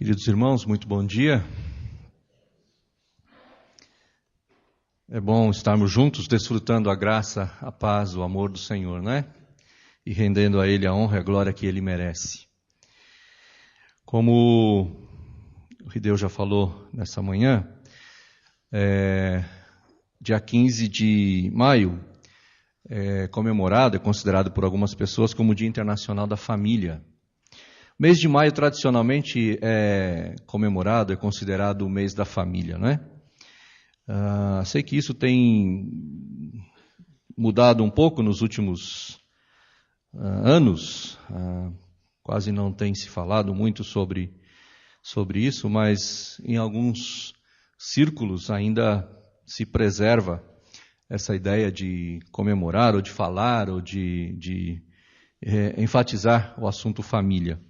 Queridos irmãos, muito bom dia. É bom estarmos juntos, desfrutando a graça, a paz, o amor do Senhor, né? E rendendo a Ele a honra e a glória que Ele merece. Como o Rideu já falou nessa manhã, dia 15 de maio é comemorado, é considerado por algumas pessoas como o Dia Internacional da Família. O mês de maio, tradicionalmente, é comemorado, é considerado o mês da família, né? Sei que isso tem mudado um pouco nos últimos anos, quase não tem se falado muito sobre isso, mas em alguns círculos ainda se preserva essa ideia de comemorar, ou de falar, ou de enfatizar o assunto família.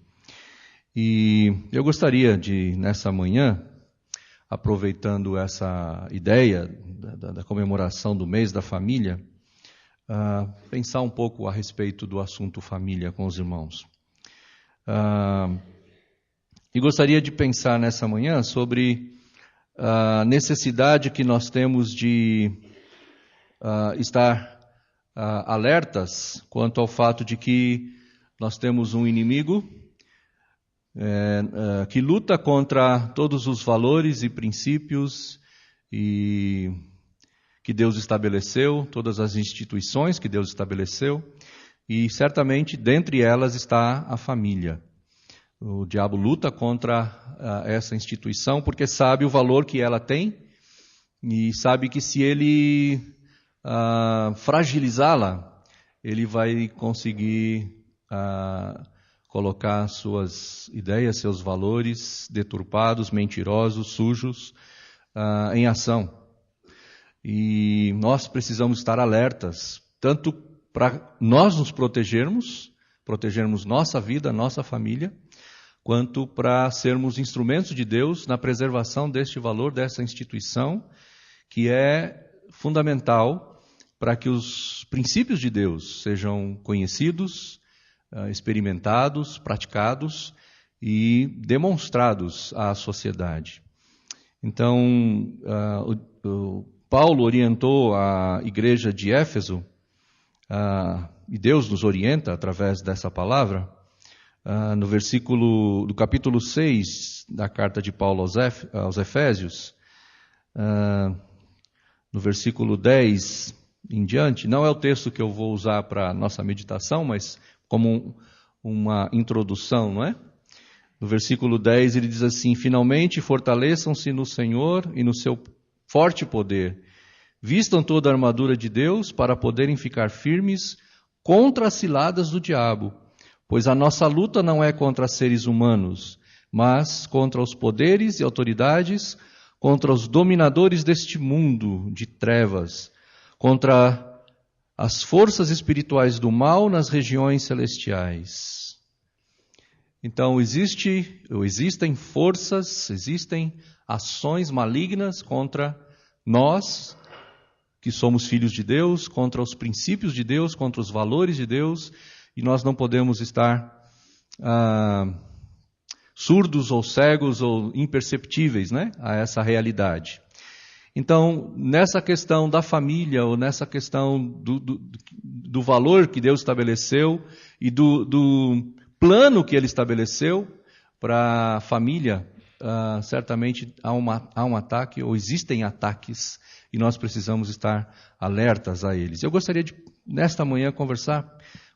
E eu gostaria de, nessa manhã, aproveitando essa ideia da comemoração do mês da família, pensar um pouco a respeito do assunto família com os irmãos. E gostaria de pensar nessa manhã sobre a necessidade que nós temos de estar alertas quanto ao fato de que nós temos um inimigo que luta contra todos os valores e princípios que Deus estabeleceu, todas as instituições que Deus estabeleceu, e certamente dentre elas está a família. O diabo luta contra essa instituição porque sabe o valor que ela tem e sabe que se ele fragilizá-la, ele vai conseguir colocar suas ideias, seus valores deturpados, mentirosos, sujos, em ação. E nós precisamos estar alertas, tanto para nós nos protegermos nossa vida, nossa família, quanto para sermos instrumentos de Deus na preservação deste valor, dessa instituição, que é fundamental para que os princípios de Deus sejam conhecidos, experimentados, praticados e demonstrados à sociedade. Então, Paulo orientou a igreja de Éfeso, e Deus nos orienta através dessa palavra, no versículo do capítulo 6 da carta de Paulo aos Efésios, no versículo 10 em diante. Não é o texto que eu vou usar para a nossa meditação, mas como uma introdução, não é? No versículo 10 ele diz assim: finalmente fortaleçam-se no Senhor e no seu forte poder. Vistam toda a armadura de Deus para poderem ficar firmes contra as ciladas do diabo. Pois a nossa luta não é contra seres humanos, mas contra os poderes e autoridades, contra os dominadores deste mundo de trevas, contra as forças espirituais do mal nas regiões celestiais. Então existem forças, existem ações malignas contra nós, que somos filhos de Deus, contra os princípios de Deus, contra os valores de Deus, e nós não podemos estar surdos ou cegos ou imperceptíveis, né, a essa realidade. Então, nessa questão da família, ou nessa questão do valor que Deus estabeleceu e do plano que Ele estabeleceu para a família, certamente há um ataque, ou existem ataques, e nós precisamos estar alertas a eles. Eu gostaria de, nesta manhã, conversar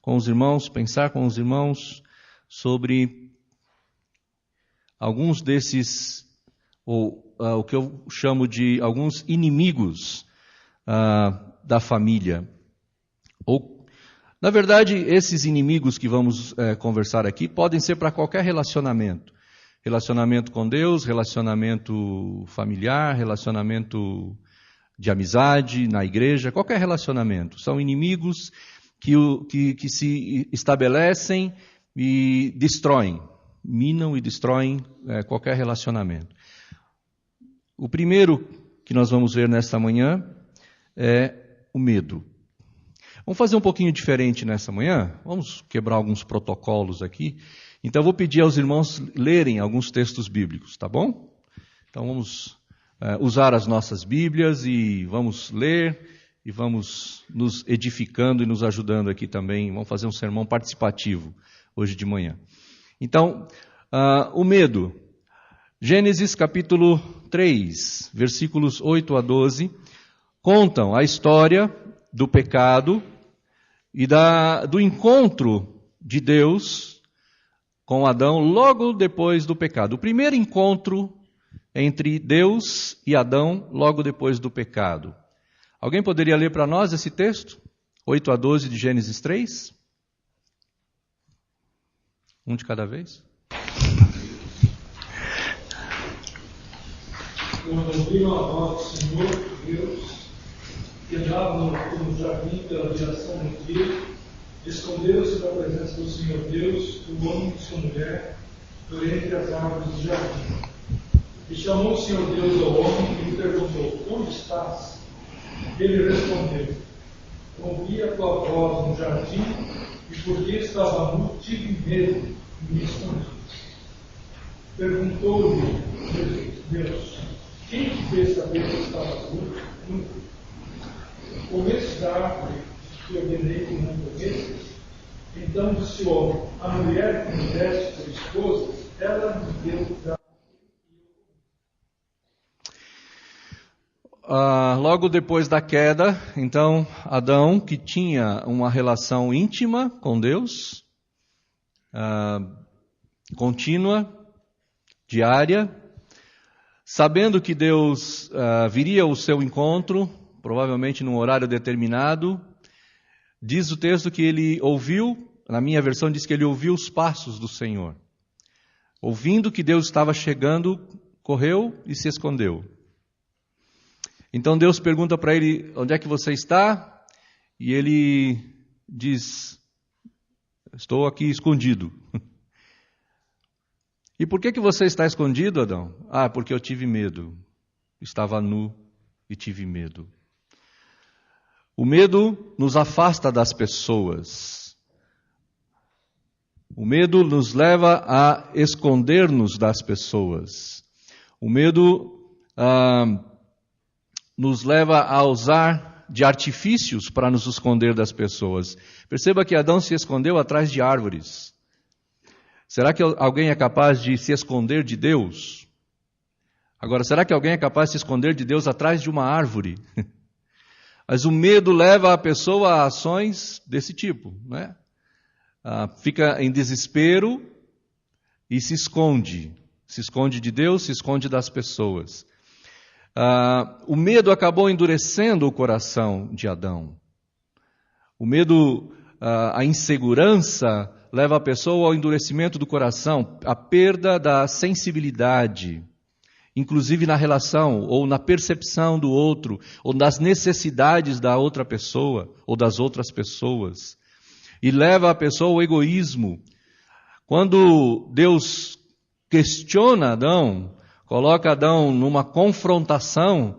com os irmãos, pensar com os irmãos sobre alguns desses, ou o que eu chamo de alguns inimigos da família. Ou, na verdade, esses inimigos que vamos conversar aqui podem ser para qualquer relacionamento. Relacionamento com Deus, relacionamento familiar, relacionamento de amizade, na igreja, qualquer relacionamento. São inimigos que se estabelecem e destroem, minam e destroem qualquer relacionamento. O primeiro que nós vamos ver nesta manhã é o medo. Vamos fazer um pouquinho diferente nessa manhã? Vamos quebrar alguns protocolos aqui. Então, eu vou pedir aos irmãos lerem alguns textos bíblicos, tá bom? Então, vamos usar as nossas Bíblias e vamos ler e vamos nos edificando e nos ajudando aqui também. Vamos fazer um sermão participativo hoje de manhã. Então, o medo. Gênesis capítulo 3, versículos 8 a 12, contam a história do pecado e do encontro de Deus com Adão logo depois do pecado. O primeiro encontro entre Deus e Adão logo depois do pecado. Alguém poderia ler para nós esse texto? 8 a 12 de Gênesis 3? Um de cada vez? Quando ouviram a voz do Senhor Deus, que andava no jardim pela direção do dia, esconderam-se da presença do Senhor Deus, o homem e sua mulher, por entre as árvores do jardim. E chamou o Senhor Deus ao homem e lhe perguntou: onde estás? Ele respondeu: ouvi a tua voz no jardim, e porque estava nu, tive medo e me escondi. Perguntou-lhe Deus: quem te fez saber que estavas nu? Comeste da árvore que ordenei que não comesses? Então disse o homem: a mulher que me deste por esposa, ela me deu da Logo depois da queda, então, Adão, que tinha uma relação íntima com Deus, contínua, diária, sabendo que Deus viria ao seu encontro, provavelmente num horário determinado, diz o texto que ele ouviu, na minha versão diz que ele ouviu os passos do Senhor. Ouvindo que Deus estava chegando, correu e se escondeu. Então Deus pergunta para ele: onde é que você está? E ele diz: estou aqui escondido. E por que você está escondido, Adão? Porque eu tive medo. Estava nu e tive medo. O medo nos afasta das pessoas. O medo nos leva a esconder-nos das pessoas. O medo nos leva a usar de artifícios para nos esconder das pessoas. Perceba que Adão se escondeu atrás de árvores. Será que alguém é capaz de se esconder de Deus? Agora, será que alguém é capaz de se esconder de Deus atrás de uma árvore? Mas o medo leva a pessoa a ações desse tipo, né? Fica em desespero e se esconde. Se esconde de Deus, se esconde das pessoas. O medo acabou endurecendo o coração de Adão. O medo, a insegurança, leva a pessoa ao endurecimento do coração, à perda da sensibilidade, inclusive na relação ou na percepção do outro, ou das necessidades da outra pessoa ou das outras pessoas. E leva a pessoa ao egoísmo. Quando Deus questiona Adão, coloca Adão numa confrontação.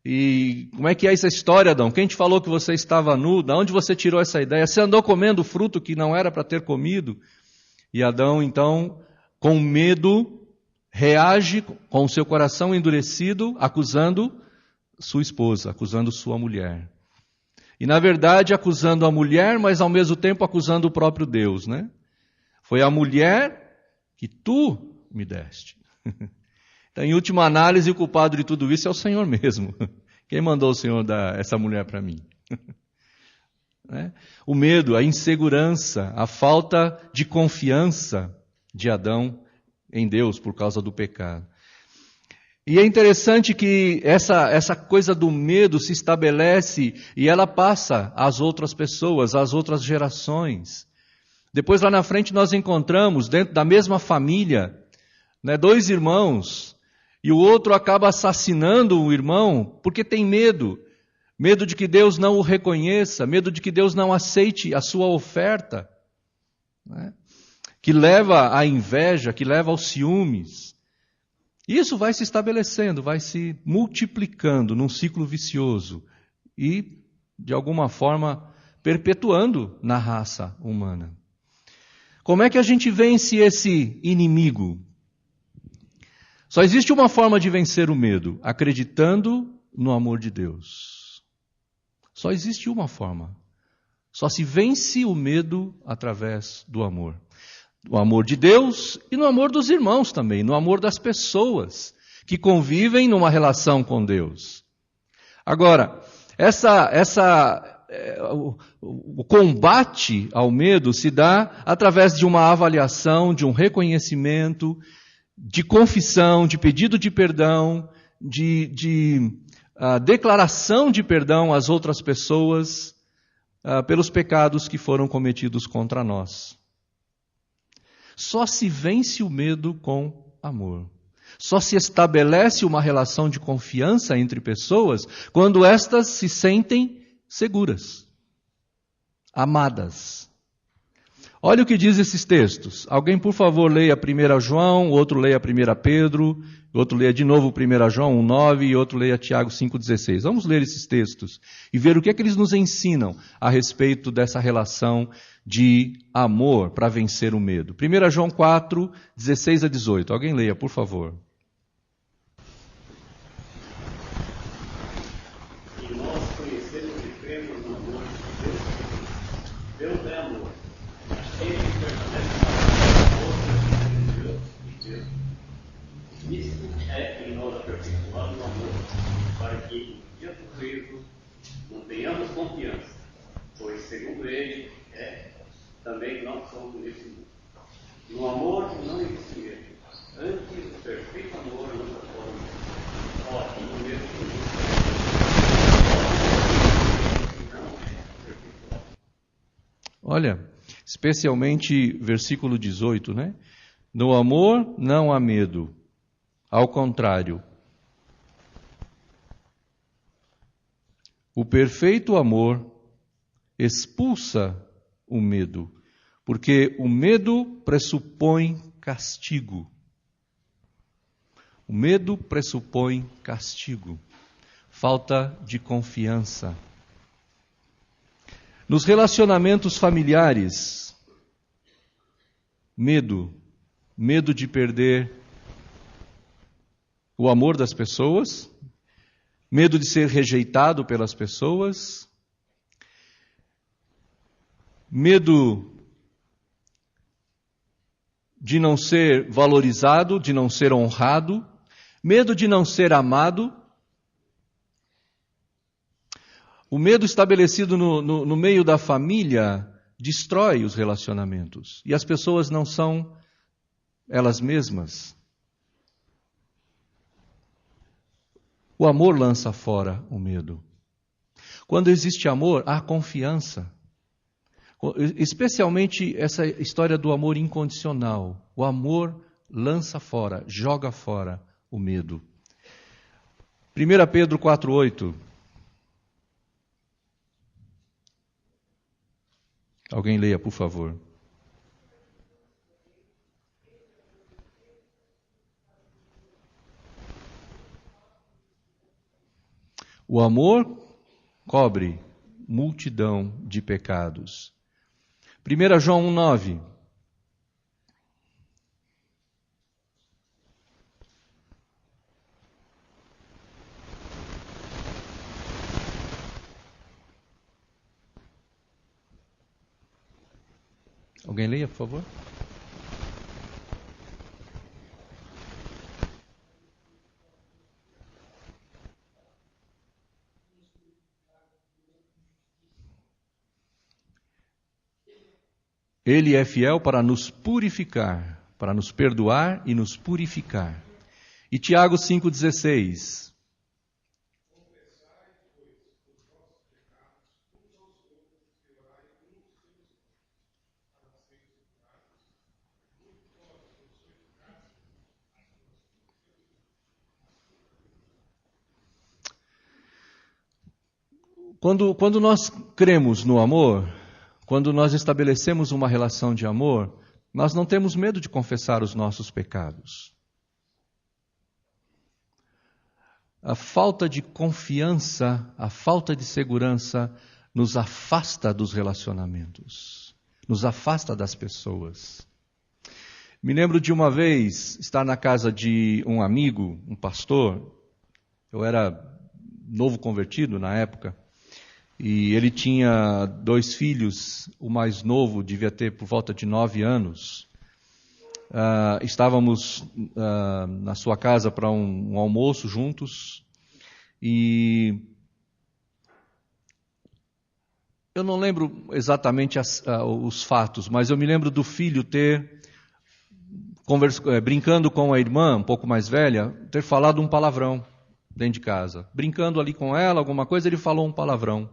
E como é que é essa história, Adão? Quem te falou que você estava nu? De onde você tirou essa ideia? Você andou comendo fruto que não era para ter comido? E Adão, então, com medo, reage com o seu coração endurecido, acusando sua esposa, acusando sua mulher. E, na verdade, acusando a mulher, mas ao mesmo tempo acusando o próprio Deus, né? Foi a mulher que tu me deste. Então, em última análise, o culpado de tudo isso é o Senhor mesmo. Quem mandou o Senhor dar essa mulher para mim? O medo, a insegurança, a falta de confiança de Adão em Deus por causa do pecado. E é interessante que essa coisa do medo se estabelece e ela passa às outras pessoas, às outras gerações. Depois, lá na frente, nós encontramos, dentro da mesma família, dois irmãos, e o outro acaba assassinando o irmão porque tem medo. Medo de que Deus não o reconheça, medo de que Deus não aceite a sua oferta, que leva à inveja, que leva aos ciúmes. Isso vai se estabelecendo, vai se multiplicando num ciclo vicioso e, de alguma forma, perpetuando na raça humana. Como é que a gente vence esse inimigo? Só existe uma forma de vencer o medo: acreditando no amor de Deus. Só existe uma forma. Só se vence o medo através do amor. No amor de Deus e no amor dos irmãos também, no amor das pessoas que convivem numa relação com Deus. Agora, o combate ao medo se dá através de uma avaliação, de um reconhecimento, de confissão, de pedido de perdão, de declaração de perdão às outras pessoas pelos pecados que foram cometidos contra nós. Só se vence o medo com amor. Só se estabelece uma relação de confiança entre pessoas quando estas se sentem seguras, amadas. Olha o que diz esses textos. Alguém, por favor, leia 1 João, outro leia 1 Pedro, outro leia de novo 1 João 1,9 e outro leia Tiago 5,16. Vamos ler esses textos e ver o que é que eles nos ensinam a respeito dessa relação de amor para vencer o medo. 1 João 4, 16 a 18. Alguém leia, por favor. E nós conhecemos e cremos no amor de Deus. Deus é amor. Aquele que permanece na amor de Deus e Deus. Isso é em nós aperfeiçoado no amor, para que, no dia do juízo, não tenhamos confiança, pois, segundo ele, também nós somos nesse mundo. No amor não existe medo. Antes, o perfeito amor nunca pode medo. Ora, no mesmo mundo, Olha, especialmente versículo 18, né? No amor não há medo. Ao contrário, o perfeito amor expulsa o medo, porque o medo pressupõe castigo. O medo pressupõe castigo, falta de confiança. Nos relacionamentos familiares, medo de perder o amor das pessoas, medo de ser rejeitado pelas pessoas, medo de não ser valorizado, de não ser honrado, medo de não ser amado. O medo estabelecido no meio da família destrói os relacionamentos. E as pessoas não são elas mesmas. O amor lança fora o medo. Quando existe amor, há confiança. Especialmente essa história do amor incondicional. O amor lança fora, joga fora o medo. 1 Pedro 4,8. Alguém leia, por favor. O amor cobre multidão de pecados. 1 João 1,9. Alguém leia, por favor? Ele é fiel para nos purificar, para nos perdoar e nos purificar. E Tiago 5,16. Quando nós cremos no amor, quando nós estabelecemos uma relação de amor, nós não temos medo de confessar os nossos pecados. A falta de confiança, a falta de segurança nos afasta dos relacionamentos, nos afasta das pessoas. Me lembro de uma vez estar na casa de um amigo, um pastor. Eu era novo convertido na época, e ele tinha 2 filhos. O mais novo devia ter por volta de 9 anos. Estávamos na sua casa para um almoço juntos, e eu não lembro exatamente os fatos, mas eu me lembro do filho brincando com a irmã, um pouco mais velha, ter falado um palavrão dentro de casa. Brincando ali com ela, alguma coisa, ele falou um palavrão.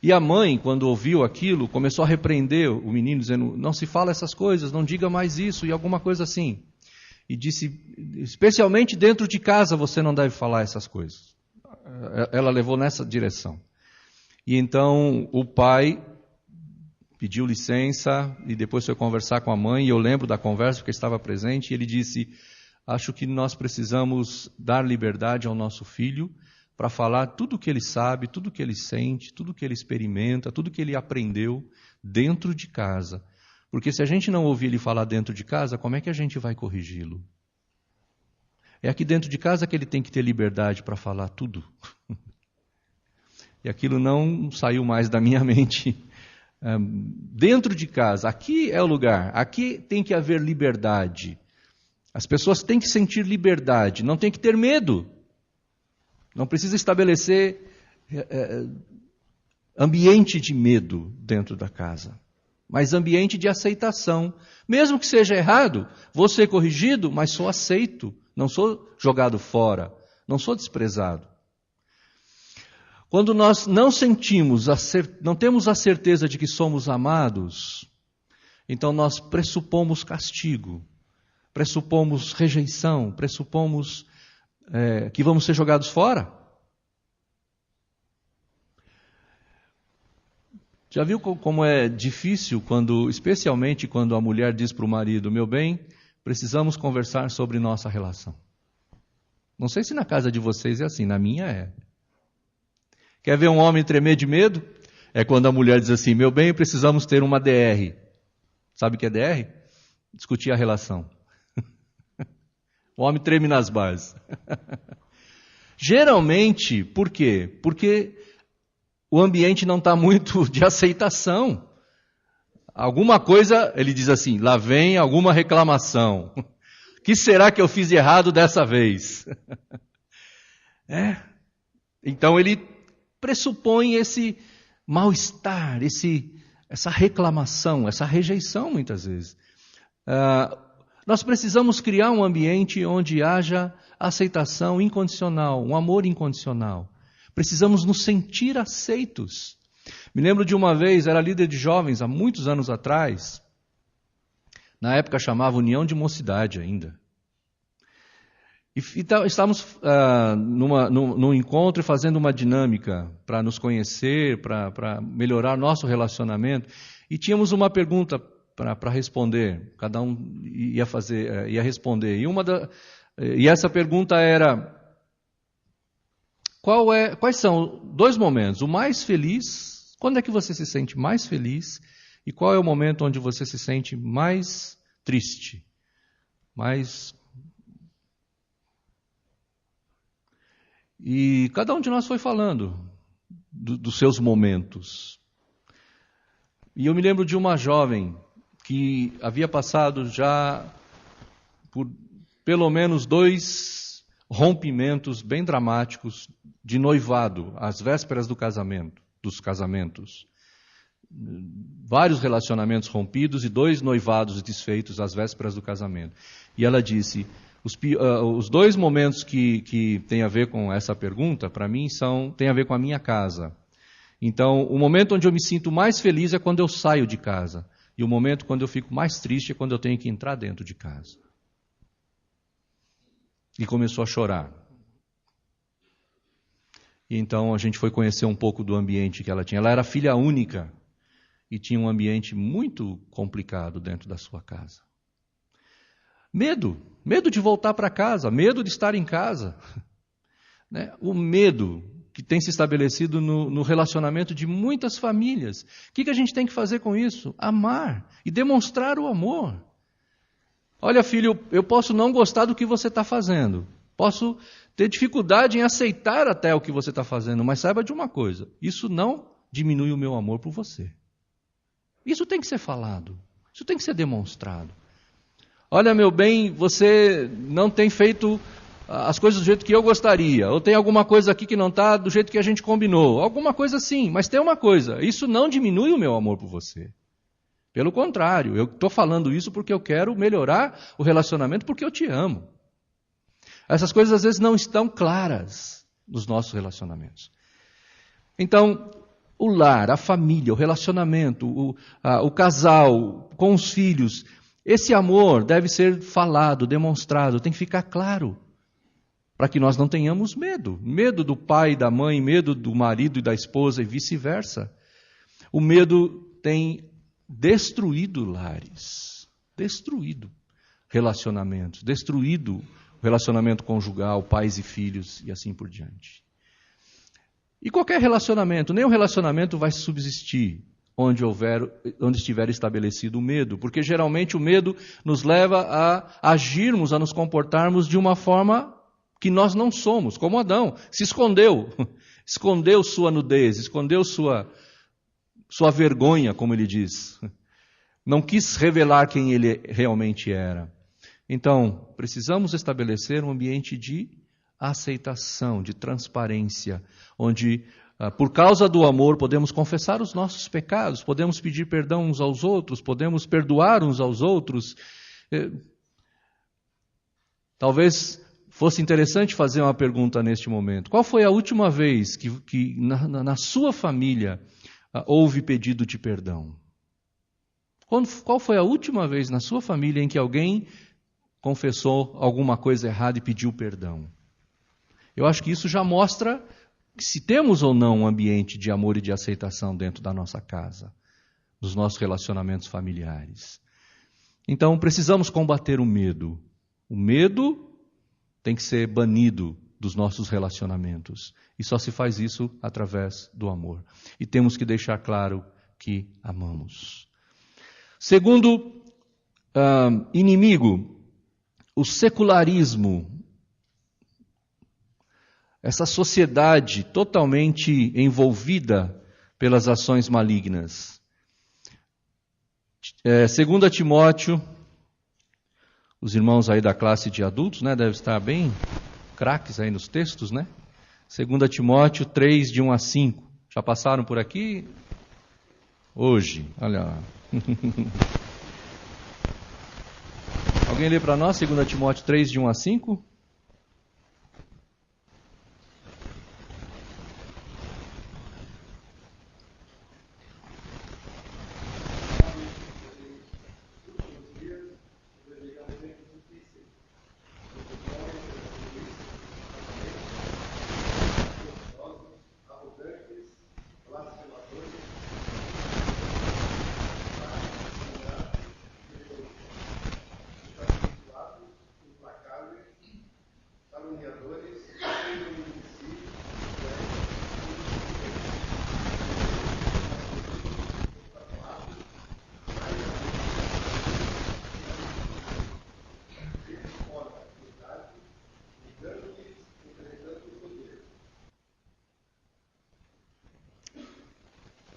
E a mãe, quando ouviu aquilo, começou a repreender o menino, dizendo: não se fala essas coisas, não diga mais isso, e alguma coisa assim. E disse: especialmente dentro de casa você não deve falar essas coisas. Ela levou nessa direção. E então o pai pediu licença e depois foi conversar com a mãe, e eu lembro da conversa porque estava presente, e ele disse: acho que nós precisamos dar liberdade ao nosso filho para falar tudo o que ele sabe, tudo o que ele sente, tudo o que ele experimenta, tudo o que ele aprendeu dentro de casa. Porque se a gente não ouvir ele falar dentro de casa, como é que a gente vai corrigi-lo? É aqui dentro de casa que ele tem que ter liberdade para falar tudo. E aquilo não saiu mais da minha mente. Dentro de casa, aqui é o lugar, aqui tem que haver liberdade. As pessoas têm que sentir liberdade, não tem que ter medo. Não precisa estabelecer ambiente de medo dentro da casa, mas ambiente de aceitação. Mesmo que seja errado, vou ser corrigido, mas sou aceito, não sou jogado fora, não sou desprezado. Quando nós não não temos a certeza de que somos amados, então nós pressupomos castigo, pressupomos rejeição, pressupomos que vamos ser jogados fora. Já viu como é difícil, especialmente quando a mulher diz para o marido: meu bem, precisamos conversar sobre nossa relação. Não sei se na casa de vocês é assim, na minha é. Quer ver um homem tremer de medo? É quando a mulher diz assim: meu bem, precisamos ter uma DR. Sabe o que é DR? Discutir a relação. O homem treme nas bases. Geralmente, por quê? Porque o ambiente não está muito de aceitação. Alguma coisa, ele diz assim: lá vem alguma reclamação. O que será que eu fiz de errado dessa vez? Então ele pressupõe esse mal-estar, essa reclamação, essa rejeição muitas vezes. Nós precisamos criar um ambiente onde haja aceitação incondicional, um amor incondicional. Precisamos nos sentir aceitos. Me lembro de uma vez, era líder de jovens há muitos anos atrás, na época chamava União de Mocidade ainda. E estávamos num encontro fazendo uma dinâmica para nos conhecer, para melhorar nosso relacionamento. E tínhamos uma pergunta para responder. Cada um ia responder. E essa pergunta era: quais são 2 momentos? O mais feliz, quando é que você se sente mais feliz? E qual é o momento onde você se sente mais triste? E cada um de nós foi falando dos seus momentos. E eu me lembro de uma jovem que havia passado já por pelo menos 2 rompimentos bem dramáticos de noivado, às vésperas dos casamentos. Vários relacionamentos rompidos e 2 noivados desfeitos às vésperas do casamento. E ela disse: os 2 momentos que tem a ver com essa pergunta, para mim, tem a ver com a minha casa. Então, o momento onde eu me sinto mais feliz é quando eu saio de casa. E o momento quando eu fico mais triste é quando eu tenho que entrar dentro de casa. E começou a chorar. E então a gente foi conhecer um pouco do ambiente que ela tinha. Ela era filha única e tinha um ambiente muito complicado dentro da sua casa. Medo de voltar para casa, medo de estar em casa. Né? O medo que tem se estabelecido no relacionamento de muitas famílias. O que a gente tem que fazer com isso? Amar e demonstrar o amor. Olha, filho, eu posso não gostar do que você está fazendo. Posso ter dificuldade em aceitar até o que você está fazendo, mas saiba de uma coisa, isso não diminui o meu amor por você. Isso tem que ser falado, isso tem que ser demonstrado. Olha, meu bem, você não tem feito as coisas do jeito que eu gostaria, ou tem alguma coisa aqui que não está do jeito que a gente combinou, alguma coisa assim, mas tem uma coisa, isso não diminui o meu amor por você. Pelo contrário, eu estou falando isso porque eu quero melhorar o relacionamento, porque eu te amo. Essas coisas às vezes não estão claras nos nossos relacionamentos. Então, o lar, a família, o relacionamento, o casal com os filhos, esse amor deve ser falado, demonstrado, tem que ficar claro, para que nós não tenhamos medo. Medo do pai e da mãe, medo do marido e da esposa e vice-versa. O medo tem destruído lares, destruído relacionamentos, destruído o relacionamento conjugal, pais e filhos e assim por diante. E qualquer relacionamento, nenhum relacionamento vai subsistir onde estiver estabelecido o medo, porque geralmente o medo nos leva a agirmos, a nos comportarmos de uma forma que nós não somos, como Adão, se escondeu sua nudez, escondeu sua vergonha, como ele diz. Não quis revelar quem ele realmente era. Então, precisamos estabelecer um ambiente de aceitação, de transparência, onde, por causa do amor, podemos confessar os nossos pecados, podemos pedir perdão uns aos outros, podemos perdoar uns aos outros. Talvez fosse interessante fazer uma pergunta neste momento. Qual foi a última vez que na sua família houve pedido de perdão? Qual foi a última vez na sua família em que alguém confessou alguma coisa errada e pediu perdão? Eu acho que isso já mostra se temos ou não um ambiente de amor e de aceitação dentro da nossa casa, dos nossos relacionamentos familiares. Então, precisamos combater o medo. O medo tem que ser banido dos nossos relacionamentos. E só se faz isso através do amor. E temos que deixar claro que amamos. Segundo inimigo, o secularismo. Essa sociedade totalmente envolvida pelas ações malignas. 2 Timóteo, os irmãos aí da classe de adultos, né, devem estar bem craques aí nos textos, né? 2 Timóteo 3, de 1 a 5. Já passaram por aqui? Hoje, olha lá. Alguém lê para nós 2 Timóteo 3, de 1 a 5?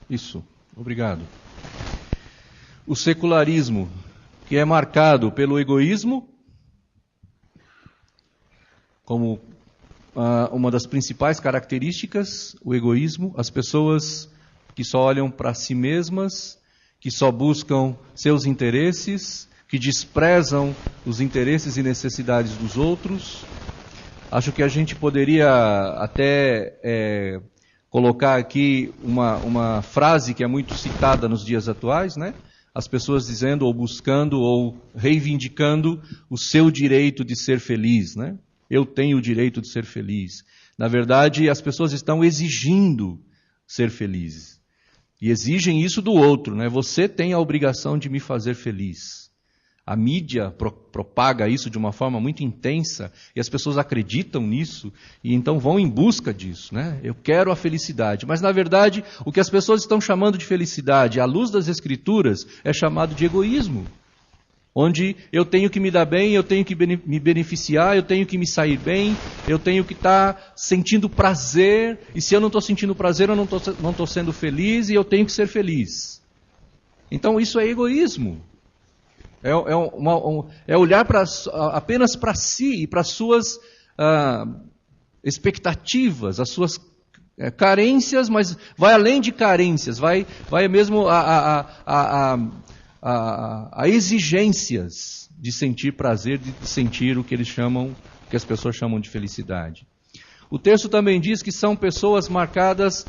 Isso, obrigado. O secularismo, que é marcado pelo egoísmo, como uma das principais características, o egoísmo, as pessoas que só olham para si mesmas, que só buscam seus interesses, que desprezam os interesses e necessidades dos outros. Acho que a gente poderia até colocar aqui uma frase que é muito citada nos dias atuais, né? As pessoas dizendo ou buscando ou reivindicando o seu direito de ser feliz, né? Eu tenho o direito de ser feliz. Na verdade, as pessoas estão exigindo ser felizes. E exigem isso do outro, né? Você tem a obrigação de me fazer feliz. A mídia propaga isso de uma forma muito intensa e as pessoas acreditam nisso e então vão em busca disso, né? Eu quero a felicidade. Mas, na verdade, o que as pessoas estão chamando de felicidade, à luz das Escrituras, é chamado de egoísmo. Onde eu tenho que me dar bem, eu tenho que me beneficiar, eu tenho que me sair bem, eu tenho que estar sentindo prazer, e se eu não estou sentindo prazer, eu não estou sendo feliz e eu tenho que ser feliz. Então, isso é egoísmo. É olhar apenas para si e para as suas expectativas, as suas carências, mas vai além de carências, vai mesmo a exigências de sentir prazer, de sentir o que que as pessoas chamam de felicidade. O texto também diz que são pessoas marcadas,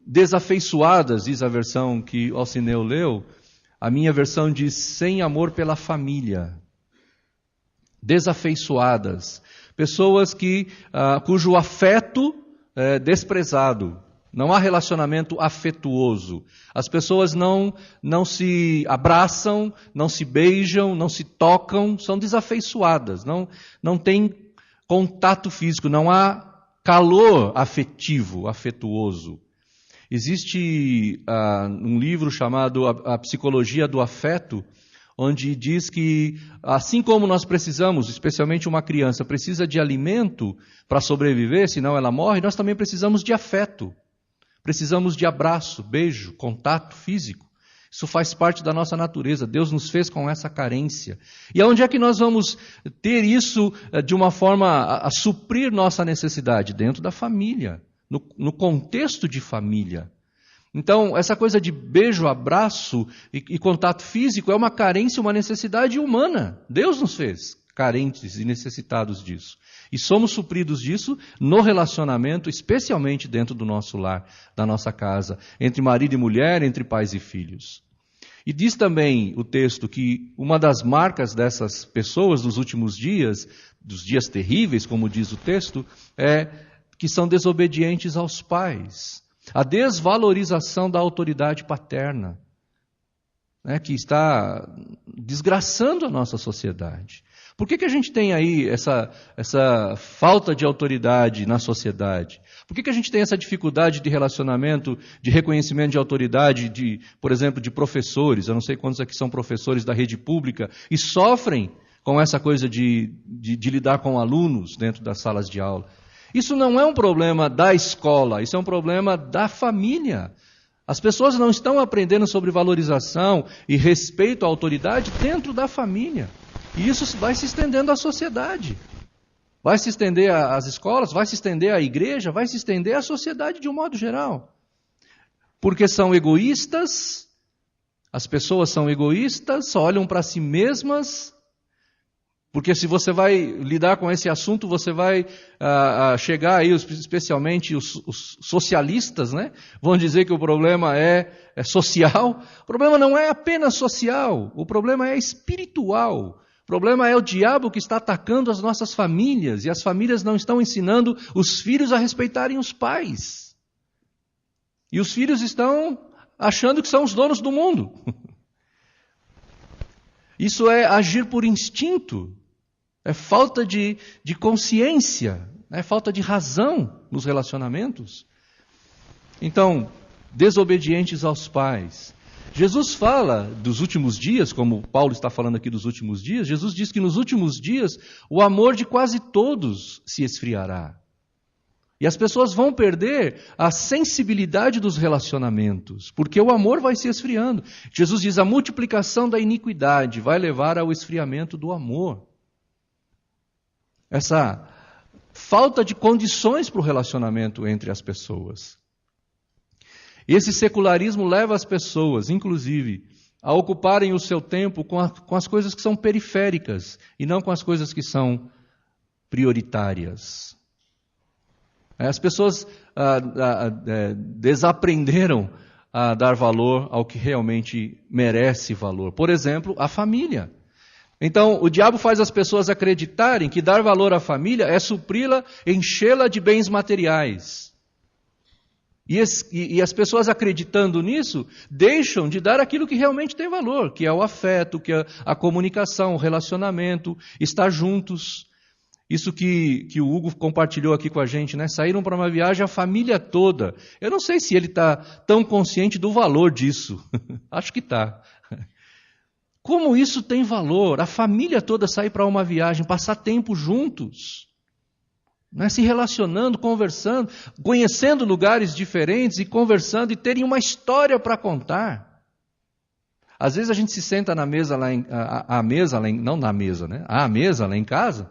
desafeiçoadas, diz a versão que Alcineu leu. A minha versão diz, sem amor pela família. Desafeiçoadas. Pessoas cujo afeto é desprezado. Não há relacionamento afetuoso. As pessoas não se abraçam, não se beijam, não se tocam, são desafeiçoadas. Não tem contato físico, não há calor afetuoso. Existe um livro chamado A Psicologia do Afeto, onde diz que, assim como nós precisamos, especialmente uma criança, precisa de alimento para sobreviver, senão ela morre, nós também precisamos de afeto. Precisamos de abraço, beijo, contato físico. Isso faz parte da nossa natureza. Deus nos fez com essa carência. E aonde é que nós vamos ter isso de uma forma a suprir nossa necessidade? Dentro da família. No contexto de família. Então, essa coisa de beijo, abraço e contato físico é uma carência, uma necessidade humana. Deus nos fez carentes e necessitados disso. E somos supridos disso no relacionamento, especialmente dentro do nosso lar, da nossa casa, entre marido e mulher, entre pais e filhos. E diz também o texto que uma das marcas dessas pessoas nos últimos dias, dos dias terríveis, como diz o texto, é que são desobedientes aos pais. A desvalorização da autoridade paterna, né, que está desgraçando a nossa sociedade. Por que a gente tem aí essa falta de autoridade na sociedade? Por que a gente tem essa dificuldade de relacionamento, de reconhecimento de autoridade, por exemplo, de professores? Eu não sei quantos aqui são professores da rede pública e sofrem com essa coisa de lidar com alunos dentro das salas de aula. Isso não é um problema da escola, isso é um problema da família. As pessoas não estão aprendendo sobre valorização e respeito à autoridade dentro da família. E isso vai se estendendo à sociedade. Vai se estender às escolas, vai se estender à igreja, vai se estender à sociedade de um modo geral. Porque são egoístas, as pessoas são egoístas, só olham para si mesmas. Porque se você vai lidar com esse assunto, você vai chegar aí, especialmente os socialistas, né? Vão dizer que o problema é social. O problema não é apenas social, o problema é espiritual. O problema é o diabo que está atacando as nossas famílias, e as famílias não estão ensinando os filhos a respeitarem os pais. E os filhos estão achando que são os donos do mundo. Isso é agir por instinto. É falta de consciência, é falta de razão nos relacionamentos. Então, desobedientes aos pais. Jesus fala dos últimos dias, como Paulo está falando aqui dos últimos dias, Jesus diz que nos últimos dias o amor de quase todos se esfriará. E as pessoas vão perder a sensibilidade dos relacionamentos, porque o amor vai se esfriando. Jesus diz, a multiplicação da iniquidade vai levar ao esfriamento do amor. Essa falta de condições para o relacionamento entre as pessoas. Esse secularismo leva as pessoas, inclusive, a ocuparem o seu tempo com as coisas que são periféricas e não com as coisas que são prioritárias. As pessoas desaprenderam a dar valor ao que realmente merece valor. Por exemplo, a família. Então, o diabo faz as pessoas acreditarem que dar valor à família é supri-la, enchê-la de bens materiais. E as pessoas acreditando nisso, deixam de dar aquilo que realmente tem valor, que é o afeto, que é a comunicação, o relacionamento, estar juntos. Isso que o Hugo compartilhou aqui com a gente, né? Saíram para uma viagem a família toda. Eu não sei se ele está tão consciente do valor disso. Acho que está. Como isso tem valor? A família toda sair para uma viagem, passar tempo juntos. Né, se relacionando, conversando, conhecendo lugares diferentes e conversando e terem uma história para contar. Às vezes a gente se senta na mesa à mesa lá em casa,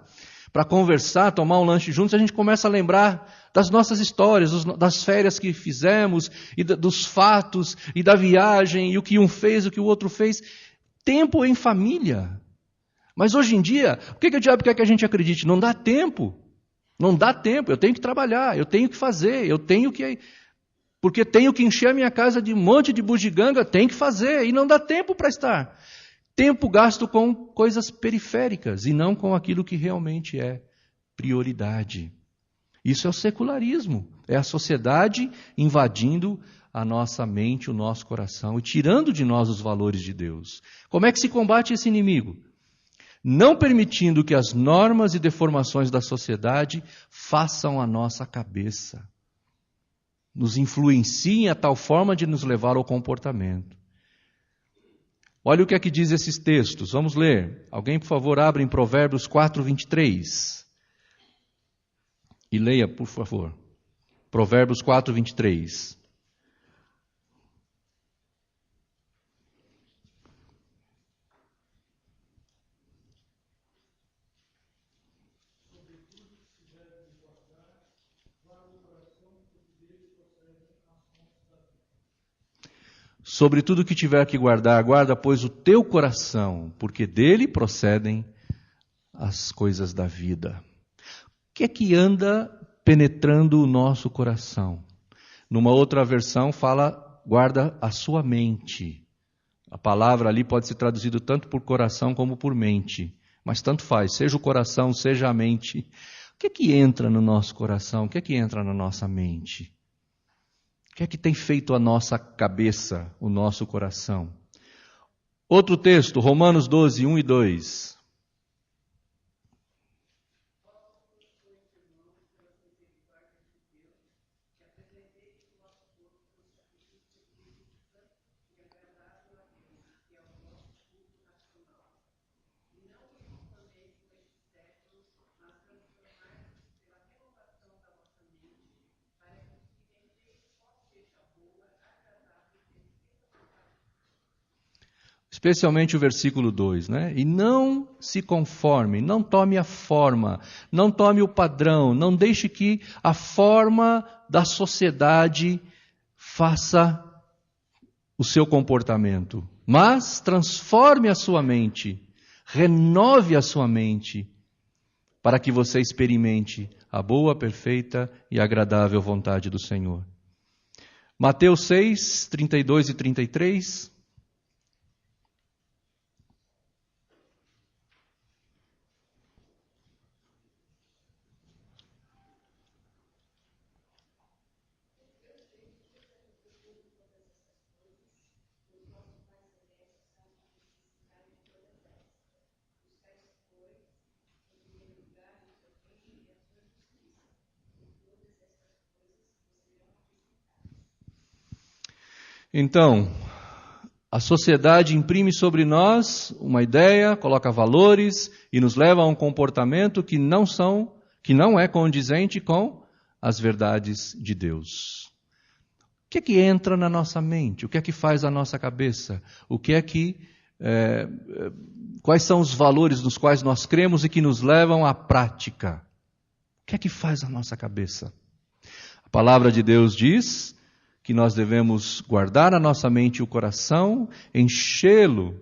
para conversar, tomar um lanche juntos, a gente começa a lembrar das nossas histórias, das férias que fizemos, e dos fatos, e da viagem, e o que um fez, o que o outro fez. Tempo em família. Mas hoje em dia, o que o diabo quer que a gente acredite? Não dá tempo. Não dá tempo, eu tenho que trabalhar, eu tenho que fazer, porque tenho que encher a minha casa de um monte de bugiganga, tenho que fazer, e não dá tempo para estar. Tempo gasto com coisas periféricas, e não com aquilo que realmente é prioridade. Isso é o secularismo, é a sociedade invadindo a nossa mente, o nosso coração, e tirando de nós os valores de Deus. Como é que se combate esse inimigo? Não permitindo que as normas e deformações da sociedade façam a nossa cabeça, nos influenciem a tal forma de nos levar ao comportamento. Olha o que é que diz esses textos, vamos ler. Alguém, por favor, abra em Provérbios 4:23. E leia, por favor. Provérbios 4:23. Sobre tudo que tiver que guardar, guarda, pois, o teu coração, porque dele procedem as coisas da vida. O que é que anda penetrando o nosso coração? Numa outra versão fala, guarda a sua mente. A palavra ali pode ser traduzida tanto por coração como por mente. Mas tanto faz, seja o coração, seja a mente. O que é que entra no nosso coração? O que é que entra na nossa mente? O que é que tem feito a nossa cabeça, o nosso coração? Outro texto, Romanos 12, 1 e 2. Especialmente o versículo 2, né? E não se conforme, não tome a forma, não tome o padrão, não deixe que a forma da sociedade faça o seu comportamento, mas transforme a sua mente, renove a sua mente, para que você experimente a boa, perfeita e agradável vontade do Senhor. Mateus 6, 32 e 33. Então, a sociedade imprime sobre nós uma ideia, coloca valores e nos leva a um comportamento que não é condizente com as verdades de Deus. O que é que entra na nossa mente? O que é que faz a nossa cabeça? Quais são os valores nos quais nós cremos e que nos levam à prática? O que é que faz a nossa cabeça? A palavra de Deus diz que nós devemos guardar a nossa mente e o coração, enchê-los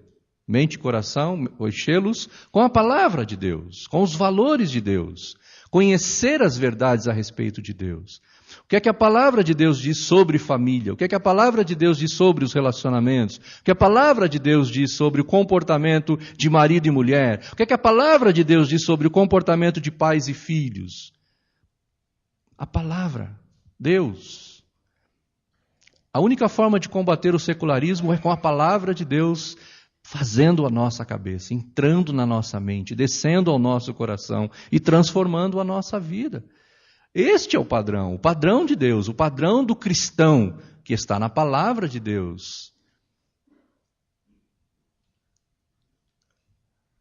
com a palavra de Deus, com os valores de Deus, conhecer as verdades a respeito de Deus. O que é que a palavra de Deus diz sobre família? O que é que a palavra de Deus diz sobre os relacionamentos? O que a palavra de Deus diz sobre o comportamento de marido e mulher? O que é que a palavra de Deus diz sobre o comportamento de pais e filhos? A palavra, Deus. A única forma de combater o secularismo é com a palavra de Deus fazendo a nossa cabeça, entrando na nossa mente, descendo ao nosso coração e transformando a nossa vida. Este é o padrão de Deus, o padrão do cristão que está na palavra de Deus.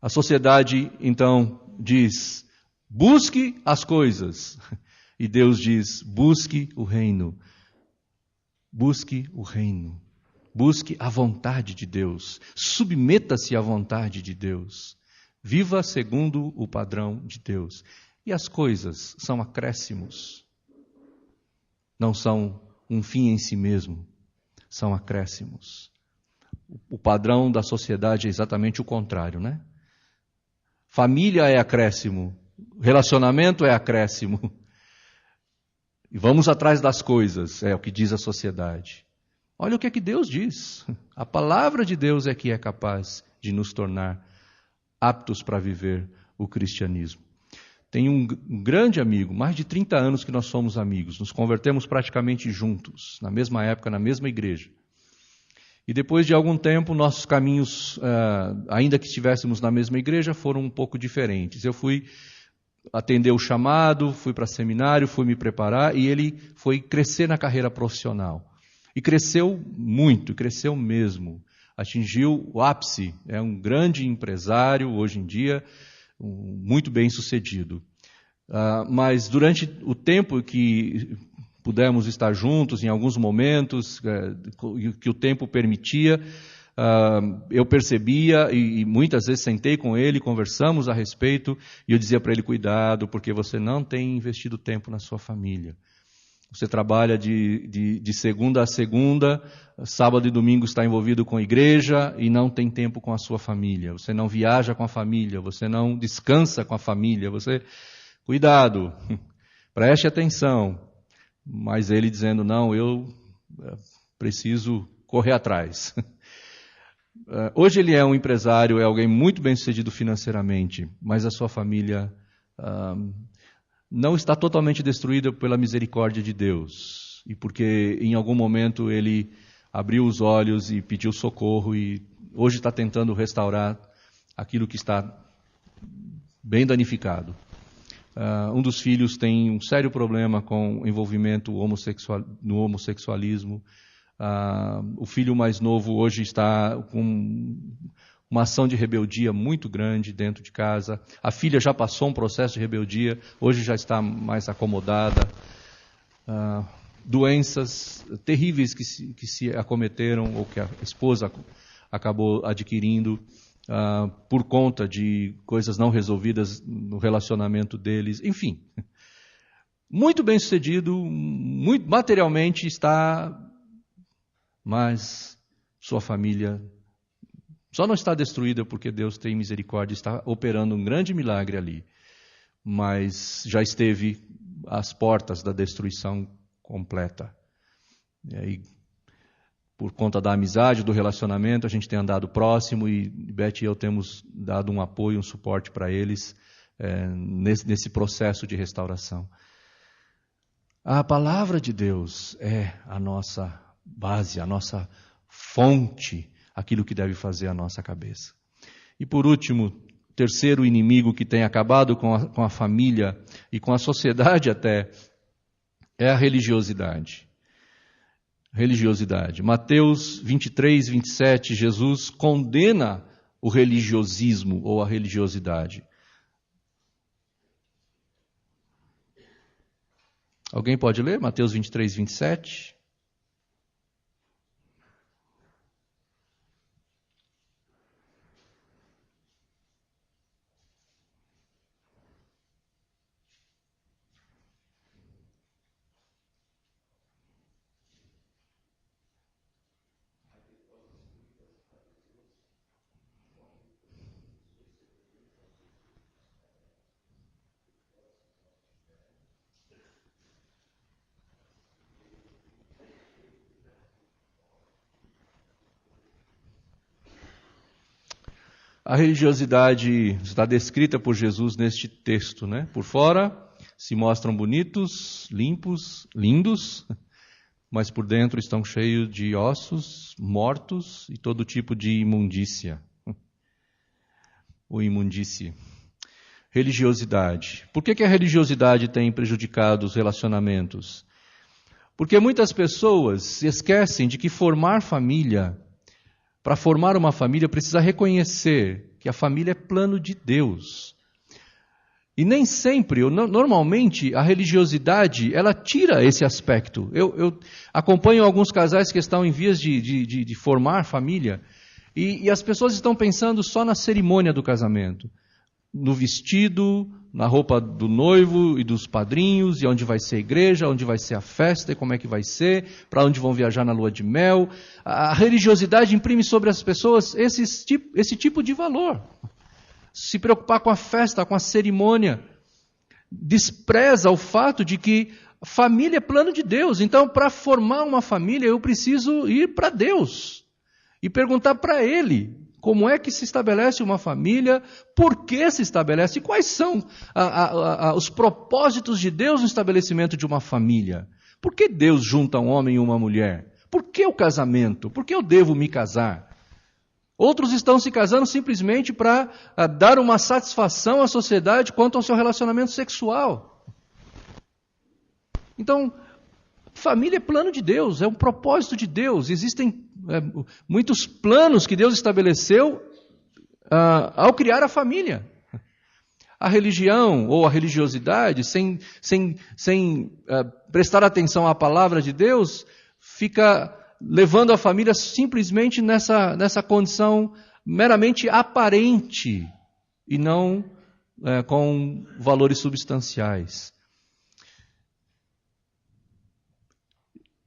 A sociedade, então, diz, busque as coisas. E Deus diz, busque o reino. Busque o reino. Busque a vontade de Deus. Submeta-se à vontade de Deus. Viva segundo o padrão de Deus. E as coisas são acréscimos. Não são um fim em si mesmo. São acréscimos. O padrão da sociedade é exatamente o contrário, né? Família é acréscimo. Relacionamento é acréscimo. E vamos atrás das coisas, é o que diz a sociedade. Olha o que é que Deus diz. A palavra de Deus é que é capaz de nos tornar aptos para viver o cristianismo. Tenho um grande amigo, mais de 30 anos que nós somos amigos, nos convertemos praticamente juntos, na mesma época, na mesma igreja. E depois de algum tempo, nossos caminhos, ainda que estivéssemos na mesma igreja, foram um pouco diferentes. Eu fui atender o chamado, fui para seminário, fui me preparar e ele foi crescer na carreira profissional. E cresceu muito, cresceu mesmo. Atingiu o ápice, é um grande empresário hoje em dia, muito bem sucedido. Mas durante o tempo que pudemos estar juntos, em alguns momentos, que o tempo permitia, eu percebia e muitas vezes sentei com ele, conversamos a respeito, e eu dizia para ele, cuidado, porque você não tem investido tempo na sua família. Você trabalha de segunda a segunda, sábado e domingo está envolvido com a igreja e não tem tempo com a sua família. Você não viaja com a família, você não descansa com a família. Cuidado, preste atenção. Mas ele dizendo, não, eu preciso correr atrás. Hoje ele é um empresário, é alguém muito bem sucedido financeiramente, mas a sua família não está totalmente destruída pela misericórdia de Deus. E porque em algum momento ele abriu os olhos e pediu socorro e hoje está tentando restaurar aquilo que está bem danificado. Um dos filhos tem um sério problema com envolvimento no homossexualismo. O filho mais novo hoje está com uma ação de rebeldia muito grande dentro de casa. A filha já passou um processo de rebeldia, hoje já está mais acomodada. Doenças terríveis que se acometeram, ou que a esposa acabou adquirindo, por conta de coisas não resolvidas no relacionamento deles. Enfim, muito bem sucedido, muito materialmente está, mas sua família só não está destruída porque Deus tem misericórdia, está operando um grande milagre ali. Mas já esteve às portas da destruição completa. E aí, por conta da amizade, do relacionamento, a gente tem andado próximo e Beth e eu temos dado um apoio, um suporte para eles nesse processo de restauração. A palavra de Deus é a nossa base, a nossa fonte, aquilo que deve fazer a nossa cabeça. E por último, terceiro inimigo que tem acabado com a família e com a sociedade até, é a religiosidade. Religiosidade. Mateus 23, 27, Jesus condena o religiosismo ou a religiosidade. Alguém pode ler? Mateus 23, 27. A religiosidade está descrita por Jesus neste texto, né? Por fora se mostram bonitos, limpos, lindos, mas por dentro estão cheios de ossos mortos e todo tipo de imundícia. Ou imundície. Religiosidade. Por que a religiosidade tem prejudicado os relacionamentos? Porque muitas pessoas se esquecem de que para formar uma família, precisa reconhecer que a família é plano de Deus. E nem sempre, normalmente, a religiosidade, ela tira esse aspecto. Eu acompanho alguns casais que estão em vias de formar família, e as pessoas estão pensando só na cerimônia do casamento. No vestido, na roupa do noivo e dos padrinhos, e onde vai ser a igreja, onde vai ser a festa, e como é que vai ser, para onde vão viajar na lua de mel. A religiosidade imprime sobre as pessoas esse tipo de valor. Se preocupar com a festa, com a cerimônia, despreza o fato de que família é plano de Deus. Então, para formar uma família, eu preciso ir para Deus e perguntar para Ele como é que se estabelece uma família, por que se estabelece, e quais são os propósitos de Deus no estabelecimento de uma família. Por que Deus junta um homem e uma mulher? Por que o casamento? Por que eu devo me casar? Outros estão se casando simplesmente para dar uma satisfação à sociedade quanto ao seu relacionamento sexual. Então, família é plano de Deus, é um propósito de Deus. Existem muitos planos que Deus estabeleceu ao criar a família. A religião ou a religiosidade, sem prestar atenção à palavra de Deus, fica levando a família simplesmente nessa condição meramente aparente e não com valores substanciais.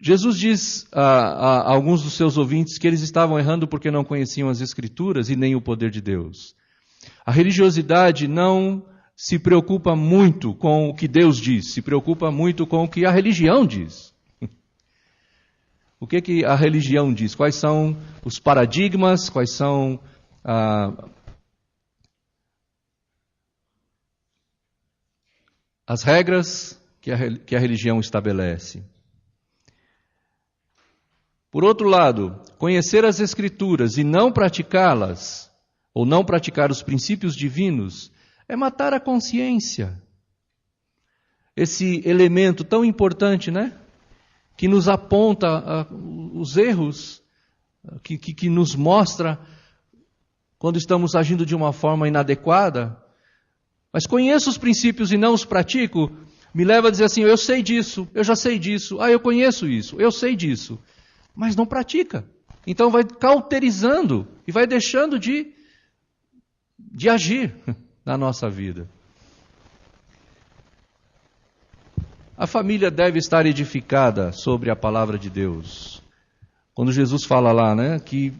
Jesus diz a alguns dos seus ouvintes que eles estavam errando porque não conheciam as Escrituras e nem o poder de Deus. A religiosidade não se preocupa muito com o que Deus diz, se preocupa muito com o que a religião diz. O que a religião diz? Quais são os paradigmas? Quais são as regras que a religião estabelece? Por outro lado, conhecer as Escrituras e não praticá-las, ou não praticar os princípios divinos, é matar a consciência. Esse elemento tão importante, né? Que nos aponta os erros, que nos mostra quando estamos agindo de uma forma inadequada. Mas conheço os princípios e não os pratico, me leva a dizer assim, eu sei disso, eu já sei disso, eu conheço isso, eu sei disso. Mas não pratica. Então vai cauterizando e vai deixando de agir na nossa vida. A família deve estar edificada sobre a palavra de Deus. Quando Jesus fala lá, né, que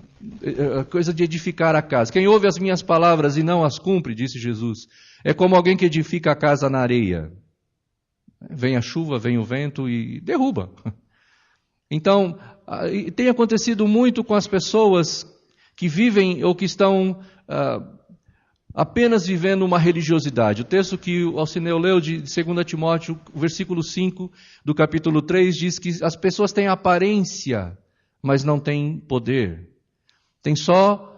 a coisa de edificar a casa. Quem ouve as minhas palavras e não as cumpre, disse Jesus, é como alguém que edifica a casa na areia. Vem a chuva, vem o vento e derruba. Então, tem acontecido muito com as pessoas que vivem ou que estão apenas vivendo uma religiosidade. O texto que o Alcineu leu de 2 Timóteo, o versículo 5 do capítulo 3, diz que as pessoas têm aparência, mas não têm poder. Tem só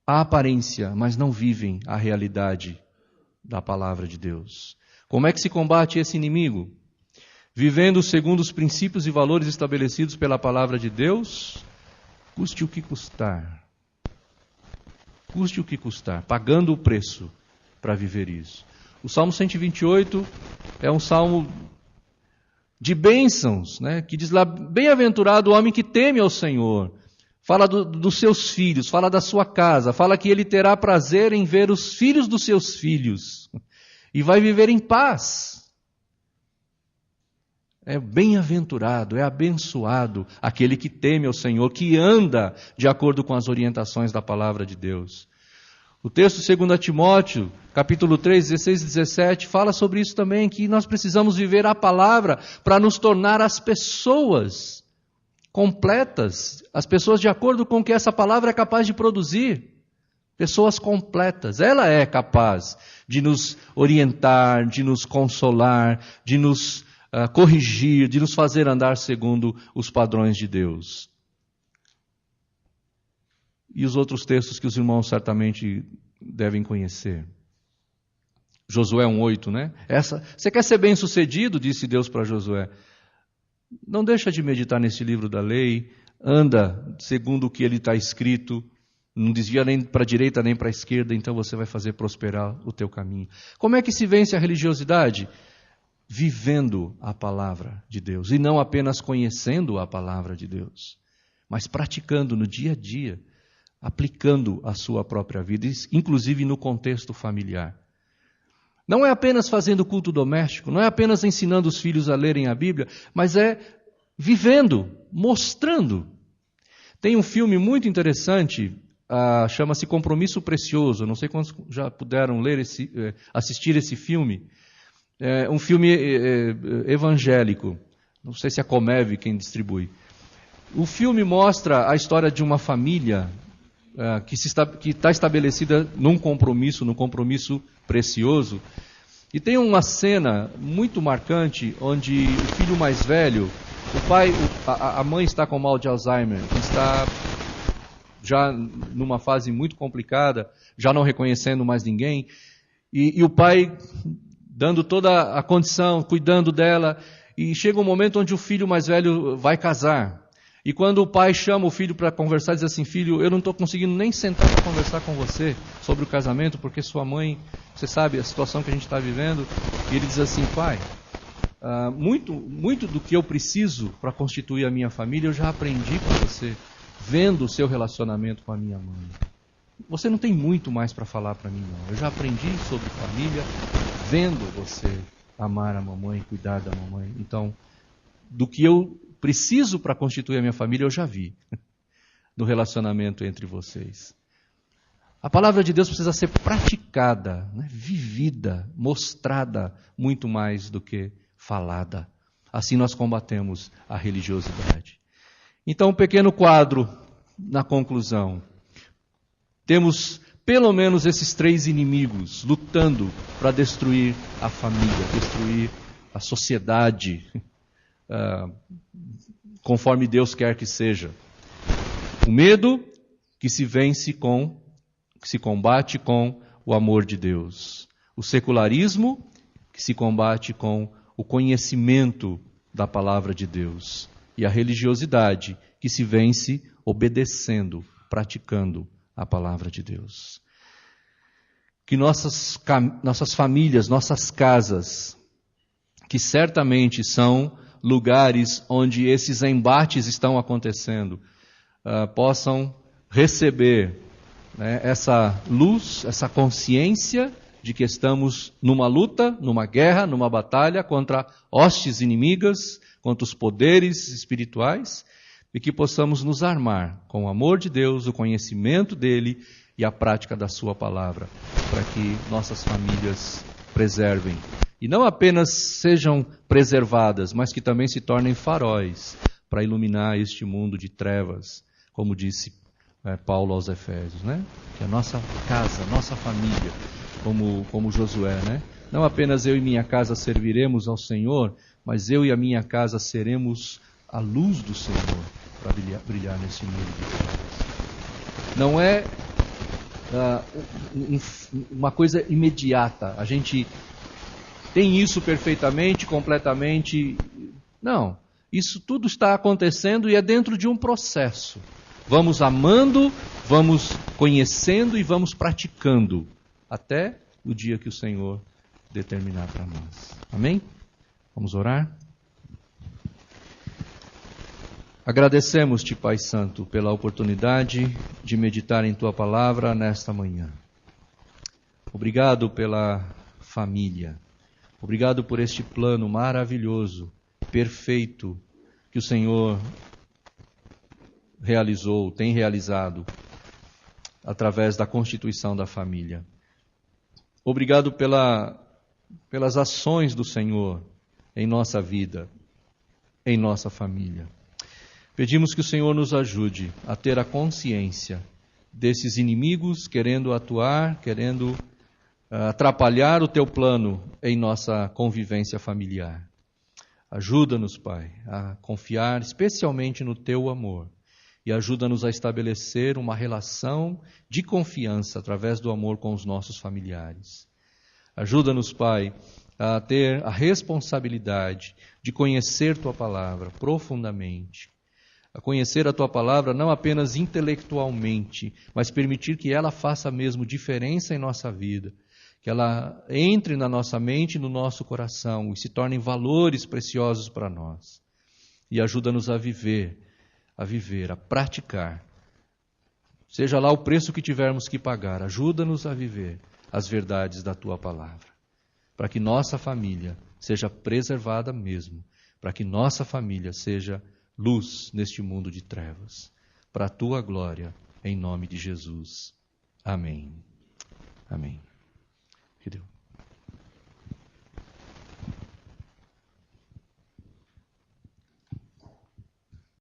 a aparência, mas não vivem a realidade da palavra de Deus. Como é que se combate esse inimigo? Vivendo segundo os princípios e valores estabelecidos pela palavra de Deus, custe o que custar. Custe o que custar, pagando o preço para viver isso. O Salmo 128 é um salmo de bênçãos, né? Que diz lá, bem-aventurado o homem que teme ao Senhor. Fala dos seus filhos, fala da sua casa, fala que ele terá prazer em ver os filhos dos seus filhos e vai viver em paz. É bem-aventurado, é abençoado aquele que teme ao Senhor, que anda de acordo com as orientações da palavra de Deus. O texto 2 Timóteo, capítulo 3, 16 e 17, fala sobre isso também, que nós precisamos viver a palavra para nos tornar as pessoas completas, as pessoas de acordo com o que essa palavra é capaz de produzir. Pessoas completas. Ela é capaz de nos orientar, de nos consolar, de nos corrigir, de nos fazer andar segundo os padrões de Deus. E os outros textos que os irmãos certamente devem conhecer. Josué 1:8, né? Você quer ser bem-sucedido, disse Deus para Josué. Não deixa de meditar nesse livro da lei, anda segundo o que ele está escrito, não desvia nem para a direita nem para a esquerda, então você vai fazer prosperar o teu caminho. Como é que se vence a religiosidade? Vivendo a palavra de Deus, e não apenas conhecendo a palavra de Deus, mas praticando no dia a dia, aplicando a sua própria vida, inclusive no contexto familiar. Não é apenas fazendo culto doméstico, não é apenas ensinando os filhos a lerem a Bíblia, mas é vivendo, mostrando. Tem um filme muito interessante, chama-se Compromisso Precioso. Não sei quantos já puderam assistir esse filme. É um filme evangélico. Não sei se é a Comev quem distribui. O filme mostra a história de uma família que está estabelecida num compromisso precioso. E tem uma cena muito marcante onde o filho mais velho, a mãe está com mal de Alzheimer, está já numa fase muito complicada, já não reconhecendo mais ninguém, e o pai dando toda a condição, cuidando dela, e chega um momento onde o filho mais velho vai casar. E quando o pai chama o filho para conversar, diz assim: filho, eu não estou conseguindo nem sentar para conversar com você sobre o casamento, porque sua mãe, você sabe a situação que a gente está vivendo. E ele diz assim: pai, muito do que eu preciso para constituir a minha família, eu já aprendi com você, vendo o seu relacionamento com a minha mãe. Você não tem muito mais para falar para mim, não. Eu já aprendi sobre família, vendo você amar a mamãe, cuidar da mamãe. Então, do que eu preciso para constituir a minha família, eu já vi no relacionamento entre vocês. A palavra de Deus precisa ser praticada, né? Vivida, mostrada, muito mais do que falada. Assim nós combatemos a religiosidade. Então, um pequeno quadro na conclusão. Temos pelo menos esses 3 inimigos lutando para destruir a família, destruir a sociedade, conforme Deus quer que seja. O medo que se combate com o amor de Deus. O secularismo que se combate com o conhecimento da palavra de Deus. E a religiosidade que se vence obedecendo, praticando a palavra de Deus. Que nossas famílias, nossas casas, que certamente são lugares onde esses embates estão acontecendo, possam receber, né, essa luz, essa consciência de que estamos numa luta, numa guerra, numa batalha contra hostes inimigas, contra os poderes espirituais, e que possamos nos armar com o amor de Deus, o conhecimento dele e a prática da sua palavra, para que nossas famílias preservem. E não apenas sejam preservadas, mas que também se tornem faróis para iluminar este mundo de trevas, como disse Paulo aos Efésios, né? Que a nossa casa, nossa família, como Josué, né? Não apenas eu e minha casa serviremos ao Senhor, mas eu e a minha casa seremos a luz do Senhor para brilhar nesse mundo de trevas. Não é uma coisa imediata. A gente tem isso perfeitamente, completamente. Não. Isso tudo está acontecendo e é dentro de um processo. Vamos amando, vamos conhecendo e vamos praticando até o dia que o Senhor determinar para nós. Amém? Vamos orar? Agradecemos-te, Pai Santo, pela oportunidade de meditar em Tua Palavra nesta manhã. Obrigado pela família. Obrigado por este plano maravilhoso, perfeito, que o Senhor tem realizado através da constituição da família. Obrigado pelas ações do Senhor em nossa vida, em nossa família. Pedimos que o Senhor nos ajude a ter a consciência desses inimigos querendo atuar, querendo atrapalhar o Teu plano em nossa convivência familiar. Ajuda-nos, Pai, a confiar especialmente no Teu amor e ajuda-nos a estabelecer uma relação de confiança através do amor com os nossos familiares. Ajuda-nos, Pai, a ter a responsabilidade de conhecer Tua Palavra profundamente, a conhecer a Tua Palavra não apenas intelectualmente, mas permitir que ela faça mesmo diferença em nossa vida, que ela entre na nossa mente e no nosso coração e se tornem valores preciosos para nós. E ajuda-nos a viver, a praticar. Seja lá o preço que tivermos que pagar, ajuda-nos a viver as verdades da Tua Palavra, para que nossa família seja preservada mesmo, para que nossa família seja luz neste mundo de trevas, para a Tua glória, em nome de Jesus. Amém. Amém. Que Deus.